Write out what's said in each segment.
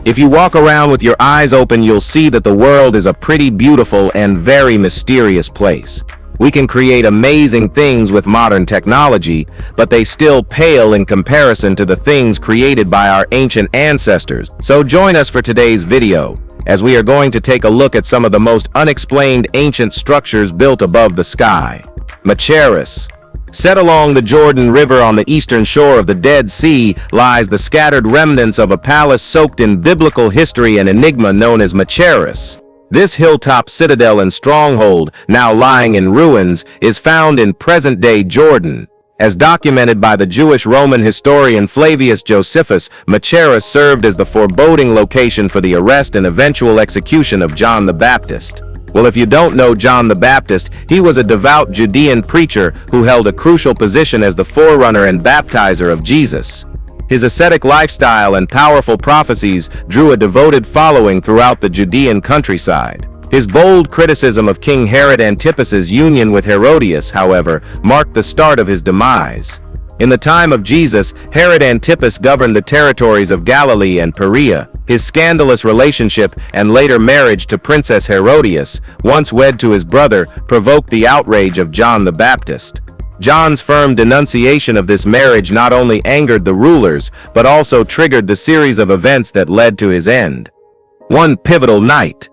If you walk around with your eyes open, you'll see that the world is a pretty beautiful and very mysterious place. We can create amazing things with modern technology, but they still pale in comparison to the things created by our ancient ancestors. So join us for today's video, as we are going to take a look at some of the most unexplained ancient structures built above the sky. Machaerus. Set along the Jordan River on the eastern shore of the Dead Sea lies the scattered remnants of a palace soaked in biblical history and enigma known as Machaerus. This hilltop citadel and stronghold, now lying in ruins, is found in present-day Jordan. As documented by the Jewish Roman historian Flavius Josephus, Machaerus served as the foreboding location for the arrest and eventual execution of John the Baptist. Well, if you don't know John the Baptist, he was a devout Judean preacher who held a crucial position as the forerunner and baptizer of Jesus. His ascetic lifestyle and powerful prophecies drew a devoted following throughout the Judean countryside. His bold criticism of King Herod Antipas's union with Herodias, however, marked the start of his demise. In the time of Jesus, Herod Antipas governed the territories of Galilee and Perea. His scandalous relationship and later marriage to Princess Herodias, once wed to his brother, provoked the outrage of John the Baptist. John's firm denunciation of this marriage not only angered the rulers, but also triggered the series of events that led to his end. One pivotal night,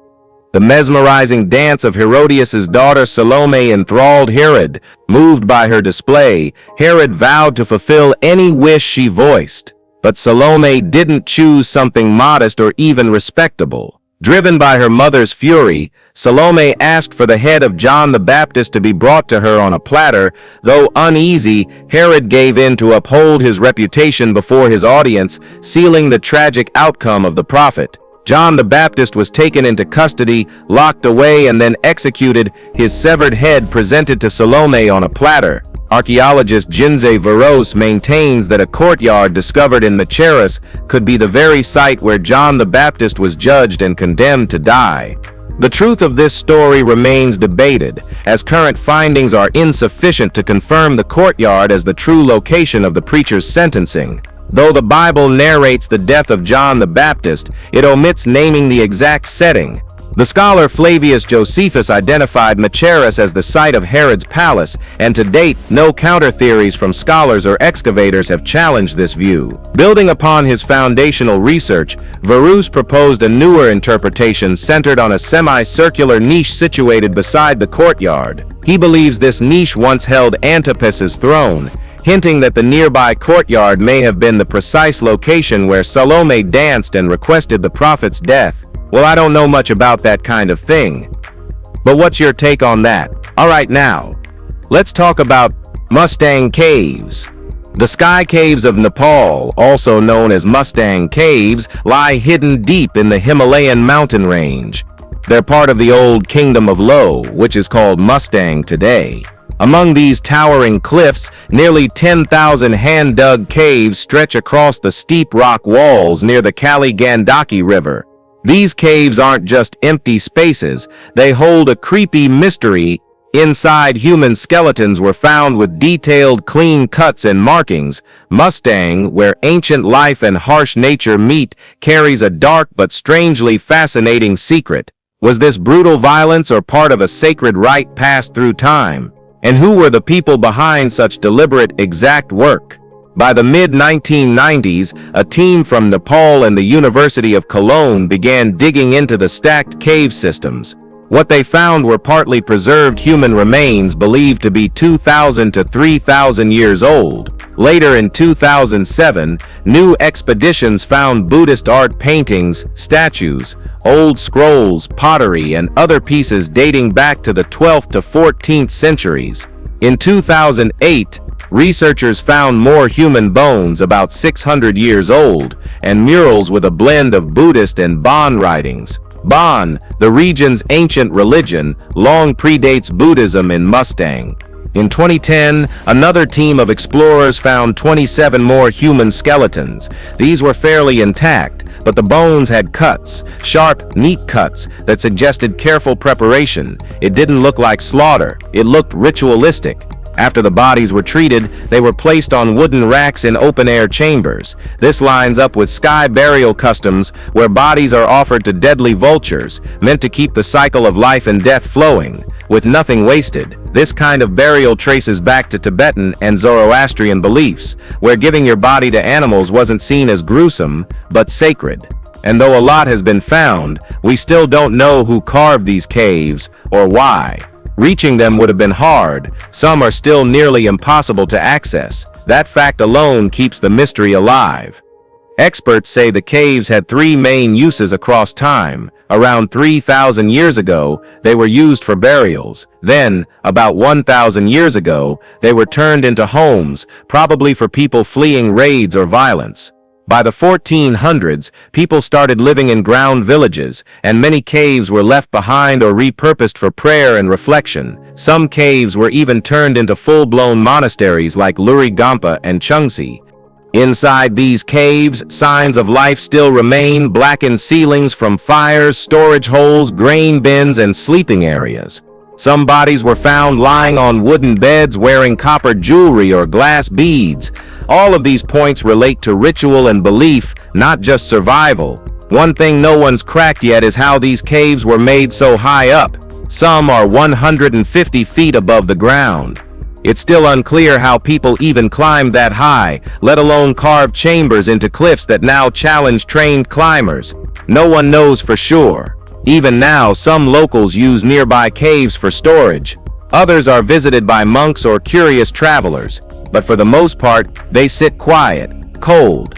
the mesmerizing dance of Herodias' daughter Salome enthralled Herod. Moved by her display, Herod vowed to fulfill any wish she voiced. But Salome didn't choose something modest or even respectable. Driven by her mother's fury, Salome asked for the head of John the Baptist to be brought to her on a platter. Though uneasy, Herod gave in to uphold his reputation before his audience, sealing the tragic outcome of the prophet. John the Baptist was taken into custody, locked away, and then executed, his severed head presented to Salome on a platter. Archaeologist Ginze Veros maintains that a courtyard discovered in Machaerus could be the very site where John the Baptist was judged and condemned to die. The truth of this story remains debated, as current findings are insufficient to confirm the courtyard as the true location of the preacher's sentencing. Though the Bible narrates the death of John the Baptist, it omits naming the exact setting. The scholar Flavius Josephus identified Machaerus as the site of Herod's palace, and to date, no counter-theories from scholars or excavators have challenged this view. Building upon his foundational research, Verus proposed a newer interpretation centered on a semicircular niche situated beside the courtyard. He believes this niche once held Antipas's throne, hinting that the nearby courtyard may have been the precise location where Salome danced and requested the prophet's death. Well, I don't know much about that kind of thing. But what's your take on that? Alright, now, let's talk about Mustang Caves. The Sky Caves of Nepal, also known as Mustang Caves, lie hidden deep in the Himalayan mountain range. They're part of the old Kingdom of Lo, which is called Mustang today. Among these towering cliffs, nearly 10,000 hand-dug caves stretch across the steep rock walls near the Kali Gandaki River. These caves aren't just empty spaces, they hold a creepy mystery. Inside, human skeletons were found with detailed clean cuts and markings. Mustang, where ancient life and harsh nature meet, carries a dark but strangely fascinating secret. Was this brutal violence or part of a sacred rite passed through time? And who were the people behind such deliberate, exact work? By the mid-1990s, a team from Nepal and the University of Cologne began digging into the stacked cave systems. What they found were partly preserved human remains believed to be 2,000 to 3,000 years old. Later in 2007, new expeditions found Buddhist art paintings, statues, old scrolls, pottery, and other pieces dating back to the 12th to 14th centuries. In 2008, researchers found more human bones about 600 years old, and murals with a blend of Buddhist and Bon writings. Bon, the region's ancient religion, long predates Buddhism in Mustang. In 2010, another team of explorers found 27 more human skeletons. These were fairly intact, but the bones had cuts, sharp, neat cuts that suggested careful preparation. It didn't look like slaughter, it looked ritualistic. After the bodies were treated, they were placed on wooden racks in open-air chambers. This lines up with sky burial customs, where bodies are offered to deadly vultures, meant to keep the cycle of life and death flowing, with nothing wasted. This kind of burial traces back to Tibetan and Zoroastrian beliefs, where giving your body to animals wasn't seen as gruesome, but sacred. And though a lot has been found, we still don't know who carved these caves, or why. Reaching them would have been hard. Some are still nearly impossible to access. That fact alone keeps the mystery alive. Experts say the caves had three main uses across time. Around 3,000 years ago, they were used for burials. Then, about 1,000 years ago, they were turned into homes, probably for people fleeing raids or violence. By the 1400s, people started living in ground villages, and many caves were left behind or repurposed for prayer and reflection. Some caves were even turned into full-blown monasteries like Luri Gampa and Chungsi. Inside these caves, signs of life still remain: blackened ceilings from fires, storage holes, grain bins, and sleeping areas. Some bodies were found lying on wooden beds wearing copper jewelry or glass beads. All of these points relate to ritual and belief, not just survival. One thing no one's cracked yet is how these caves were made so high up. Some are 150 feet above the ground. It's still unclear how people even climbed that high, let alone carved chambers into cliffs that now challenge trained climbers. No one knows for sure. Even now, some locals use nearby caves for storage. Others are visited by monks or curious travelers, but for the most part, they sit quiet, cold,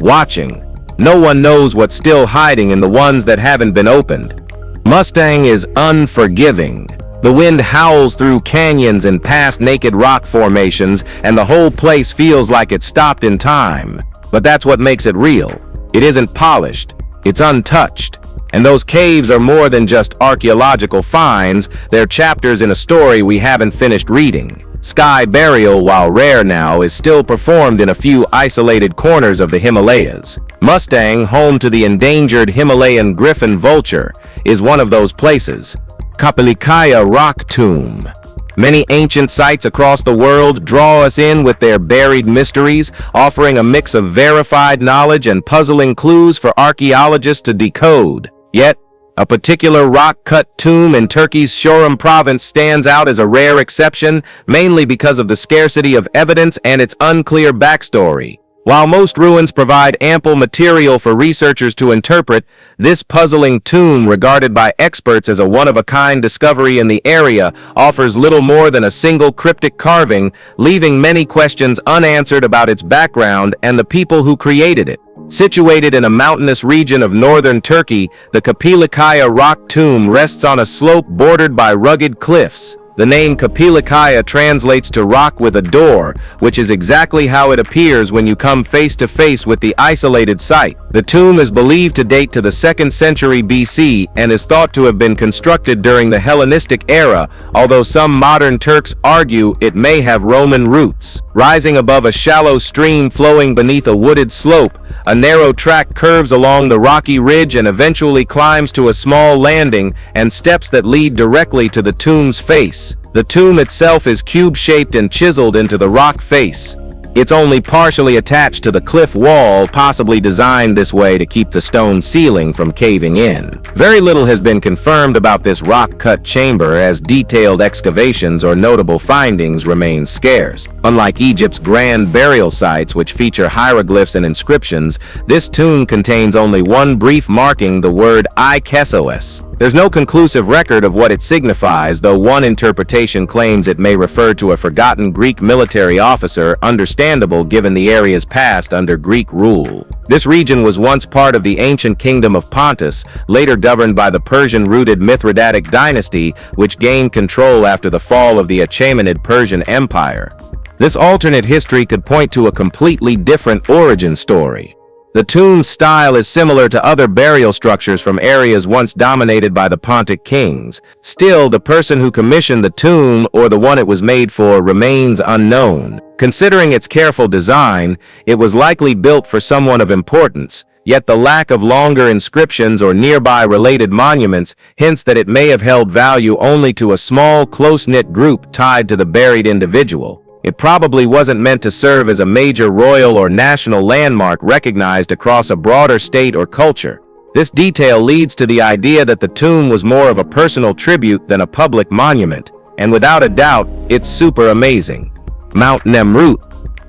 watching. No one knows what's still hiding in the ones that haven't been opened. Mustang is unforgiving. The wind howls through canyons and past naked rock formations, and the whole place feels like it stopped in time. But that's what makes it real. It isn't polished. It's untouched. And those caves are more than just archaeological finds. They're chapters in a story we haven't finished reading. Sky burial, while rare now, is still performed in a few isolated corners of the Himalayas. Mustang, home to the endangered Himalayan griffon vulture, is one of those places. Kapilikaya Rock Tomb. Many ancient sites across the world draw us in with their buried mysteries, offering a mix of verified knowledge and puzzling clues for archaeologists to decode. Yet, a particular rock-cut tomb in Turkey's Çorum province stands out as a rare exception, mainly because of the scarcity of evidence and its unclear backstory. While most ruins provide ample material for researchers to interpret, this puzzling tomb, regarded by experts as a one-of-a-kind discovery in the area, offers little more than a single cryptic carving, leaving many questions unanswered about its background and the people who created it. Situated in a mountainous region of northern Turkey, the Kapilikaya Rock Tomb rests on a slope bordered by rugged cliffs. The name Kapilikaya translates to rock with a door, which is exactly how it appears when you come face to face with the isolated site. The tomb is believed to date to the 2nd century BC and is thought to have been constructed during the Hellenistic era, although some modern Turks argue it may have Roman roots. Rising above a shallow stream flowing beneath a wooded slope, a narrow track curves along the rocky ridge and eventually climbs to a small landing and steps that lead directly to the tomb's face. The tomb itself is cube-shaped and chiseled into the rock face. It's only partially attached to the cliff wall, possibly designed this way to keep the stone ceiling from caving in. Very little has been confirmed about this rock-cut chamber, as detailed excavations or notable findings remain scarce. Unlike Egypt's grand burial sites, which feature hieroglyphs and inscriptions, this tomb contains only one brief marking, the word "Ikesos." There's no conclusive record of what it signifies, though one interpretation claims it may refer to a forgotten Greek military officer, understandable given the area's past under Greek rule. This region was once part of the ancient kingdom of Pontus, later governed by the Persian-rooted Mithridatic dynasty, which gained control after the fall of the Achaemenid Persian Empire. This alternate history could point to a completely different origin story. The tomb's style is similar to other burial structures from areas once dominated by the Pontic kings. Still, the person who commissioned the tomb, or the one it was made for, remains unknown. Considering its careful design, it was likely built for someone of importance, yet the lack of longer inscriptions or nearby related monuments hints that it may have held value only to a small, close-knit group tied to the buried individual. It probably wasn't meant to serve as a major royal or national landmark recognized across a broader state or culture. This detail leads to the idea that the tomb was more of a personal tribute than a public monument, and without a doubt, it's super amazing. Mount Nemrut.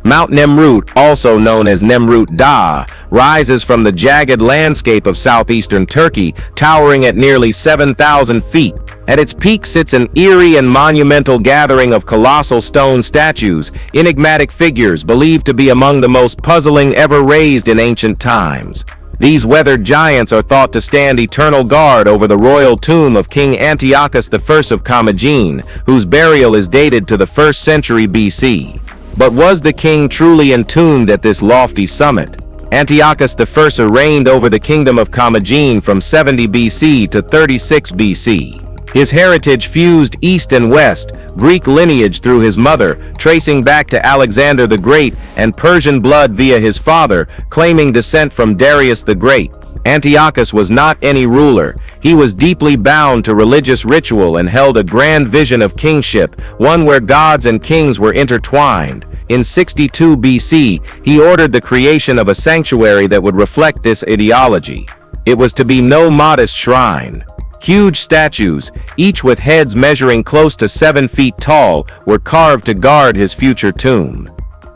Mount Nemrut, also known as Nemrut Dağ, rises from the jagged landscape of southeastern Turkey, towering at nearly 7,000 feet. At its peak sits an eerie and monumental gathering of colossal stone statues, enigmatic figures believed to be among the most puzzling ever raised in ancient times. These weathered giants are thought to stand eternal guard over the royal tomb of King Antiochus I of Commagene, whose burial is dated to the 1st century BC. But was the king truly entombed at this lofty summit? Antiochus I reigned over the kingdom of Commagene from 70 BC to 36 BC. His heritage fused East and West, Greek lineage through his mother, tracing back to Alexander the Great, and Persian blood via his father, claiming descent from Darius the Great. Antiochus was not any ruler. He was deeply bound to religious ritual and held a grand vision of kingship, one where gods and kings were intertwined. In 62 BC, he ordered the creation of a sanctuary that would reflect this ideology. It was to be no modest shrine. Huge statues, each with heads measuring close to 7 feet tall, were carved to guard his future tomb.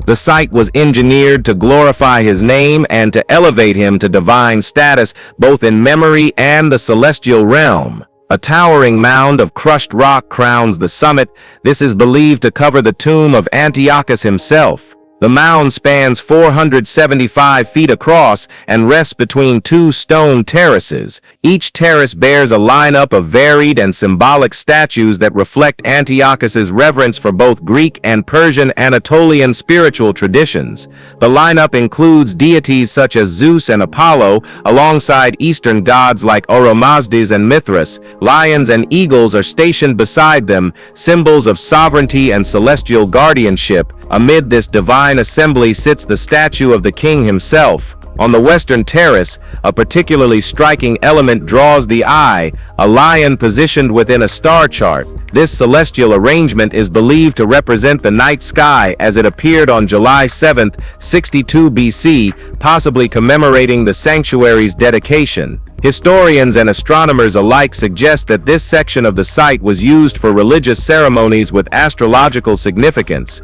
The site was engineered to glorify his name and to elevate him to divine status both in memory and the celestial realm. A towering mound of crushed rock crowns the summit. This is believed to cover the tomb of Antiochus himself. The mound spans 475 feet across and rests between 2 stone terraces. Each terrace bears a lineup of varied and symbolic statues that reflect Antiochus's reverence for both Greek and Persian Anatolian spiritual traditions. The lineup includes deities such as Zeus and Apollo, alongside Eastern gods like Oromazdes and Mithras. Lions and eagles are stationed beside them, symbols of sovereignty and celestial guardianship. Amid this divine assembly sits the statue of the king himself. On the western terrace, a particularly striking element draws the eye, a lion positioned within a star chart. This celestial arrangement is believed to represent the night sky as it appeared on July 7, 62 BC, possibly commemorating the sanctuary's dedication. Historians and astronomers alike suggest that this section of the site was used for religious ceremonies with astrological significance.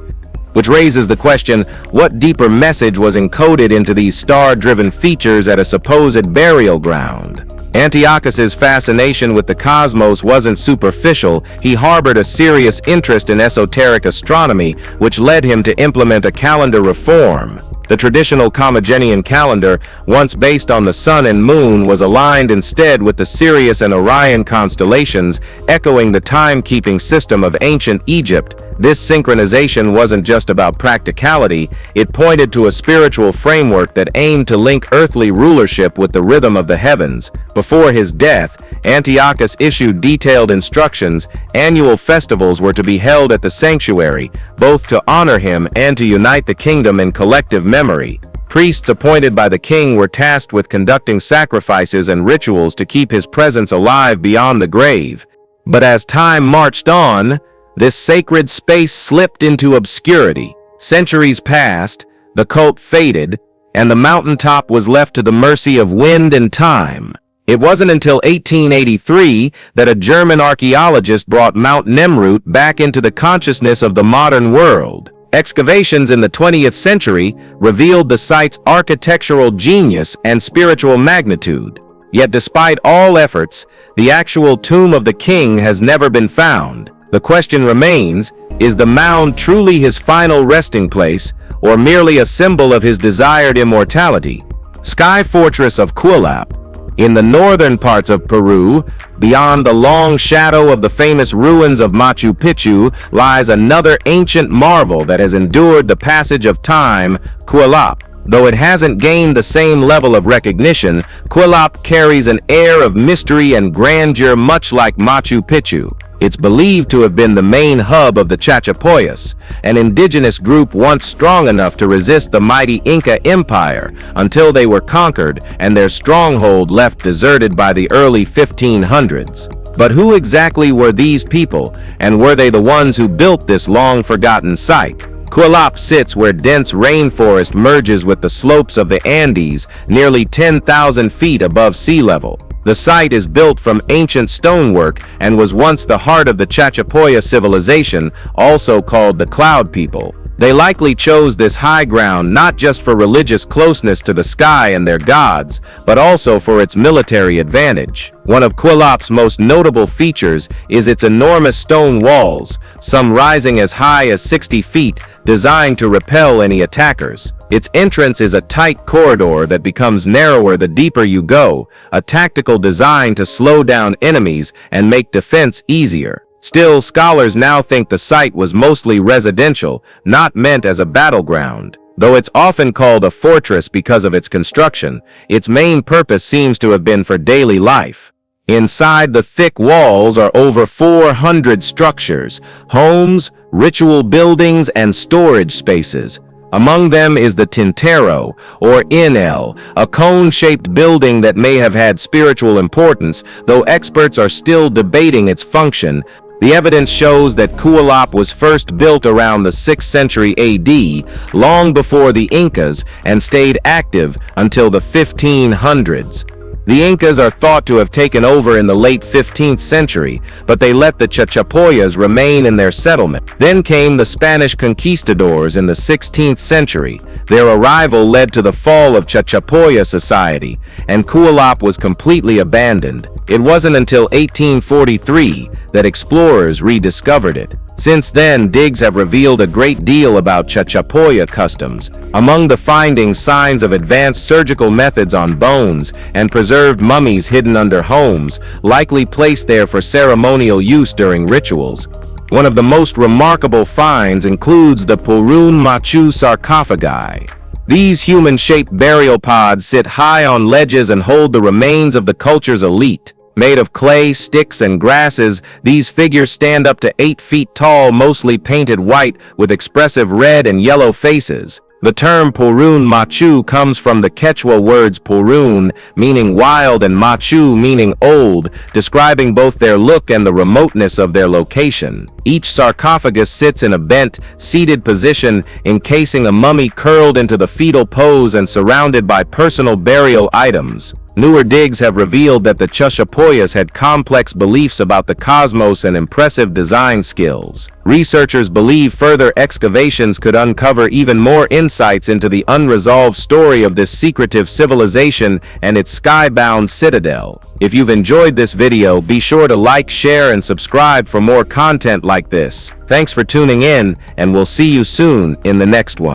Which raises the question, what deeper message was encoded into these star-driven features at a supposed burial ground? Antiochus's fascination with the cosmos wasn't superficial. He harbored a serious interest in esoteric astronomy, which led him to implement a calendar reform. The traditional Commagenian calendar, once based on the sun and moon, was aligned instead with the Sirius and Orion constellations, echoing the timekeeping system of ancient Egypt. This synchronization wasn't just about practicality, it pointed to a spiritual framework that aimed to link earthly rulership with the rhythm of the heavens. Before his death, Antiochus issued detailed instructions. Annual festivals were to be held at the sanctuary, both to honor him and to unite the kingdom in collective memory. Priests appointed by the king were tasked with conducting sacrifices and rituals to keep his presence alive beyond the grave. But as time marched on, this sacred space slipped into obscurity. Centuries passed, the cult faded, and the mountaintop was left to the mercy of wind and time. It wasn't until 1883 that a German archaeologist brought Mount Nemrut back into the consciousness of the modern world. Excavations in the 20th century revealed the site's architectural genius and spiritual magnitude. Yet despite all efforts, the actual tomb of the king has never been found. The question remains, is the mound truly his final resting place, or merely a symbol of his desired immortality? Sky Fortress of Cuelap. In the northern parts of Peru, beyond the long shadow of the famous ruins of Machu Picchu, lies another ancient marvel that has endured the passage of time, Cuelap. Though it hasn't gained the same level of recognition, Cuelap carries an air of mystery and grandeur much like Machu Picchu. It's believed to have been the main hub of the Chachapoyas, an indigenous group once strong enough to resist the mighty Inca Empire until they were conquered and their stronghold left deserted by the early 1500s. But who exactly were these people, and were they the ones who built this long-forgotten site? Cuelap sits where dense rainforest merges with the slopes of the Andes, nearly 10,000 feet above sea level. The site is built from ancient stonework and was once the heart of the Chachapoya civilization, also called the Cloud People. They likely chose this high ground not just for religious closeness to the sky and their gods, but also for its military advantage. One of Cuelap's most notable features is its enormous stone walls, some rising as high as 60 feet, designed to repel any attackers. Its entrance is a tight corridor that becomes narrower the deeper you go, a tactical design to slow down enemies and make defense easier. Still, scholars now think the site was mostly residential, not meant as a battleground. Though it's often called a fortress because of its construction, its main purpose seems to have been for daily life. Inside the thick walls are over 400 structures, homes, ritual buildings, and storage spaces. Among them is the Tintero, or Inel, a cone-shaped building that may have had spiritual importance, though experts are still debating its function. The evidence shows that Cuelap was first built around the 6th century AD, long before the Incas, and stayed active until the 1500s. The Incas are thought to have taken over in the late 15th century, but they let the Chachapoyas remain in their settlement. Then came the Spanish conquistadors in the 16th century. Their arrival led to the fall of Chachapoya society, and Cuelap was completely abandoned. It wasn't until 1843 that explorers rediscovered it. Since then, digs have revealed a great deal about Chachapoya customs. Among the findings, signs of advanced surgical methods on bones and preserved mummies hidden under homes, likely placed there for ceremonial use during rituals. One of the most remarkable finds includes the Purun Machu sarcophagi. These human-shaped burial pods sit high on ledges and hold the remains of the culture's elite. Made of clay, sticks, and grasses, these figures stand up to 8 feet tall, mostly painted white with expressive red and yellow faces. The term Purun Machu comes from the Quechua words Purun, meaning wild, and Machu, meaning old, describing both their look and the remoteness of their location. Each sarcophagus sits in a bent, seated position, encasing a mummy curled into the fetal pose and surrounded by personal burial items. Newer digs have revealed that the Chachapoyas had complex beliefs about the cosmos and impressive design skills. Researchers believe further excavations could uncover even more insights into the unresolved story of this secretive civilization and its skybound citadel. If you've enjoyed this video, be sure to like, share, and subscribe for more content like this. Thanks for tuning in, and we'll see you soon in the next one.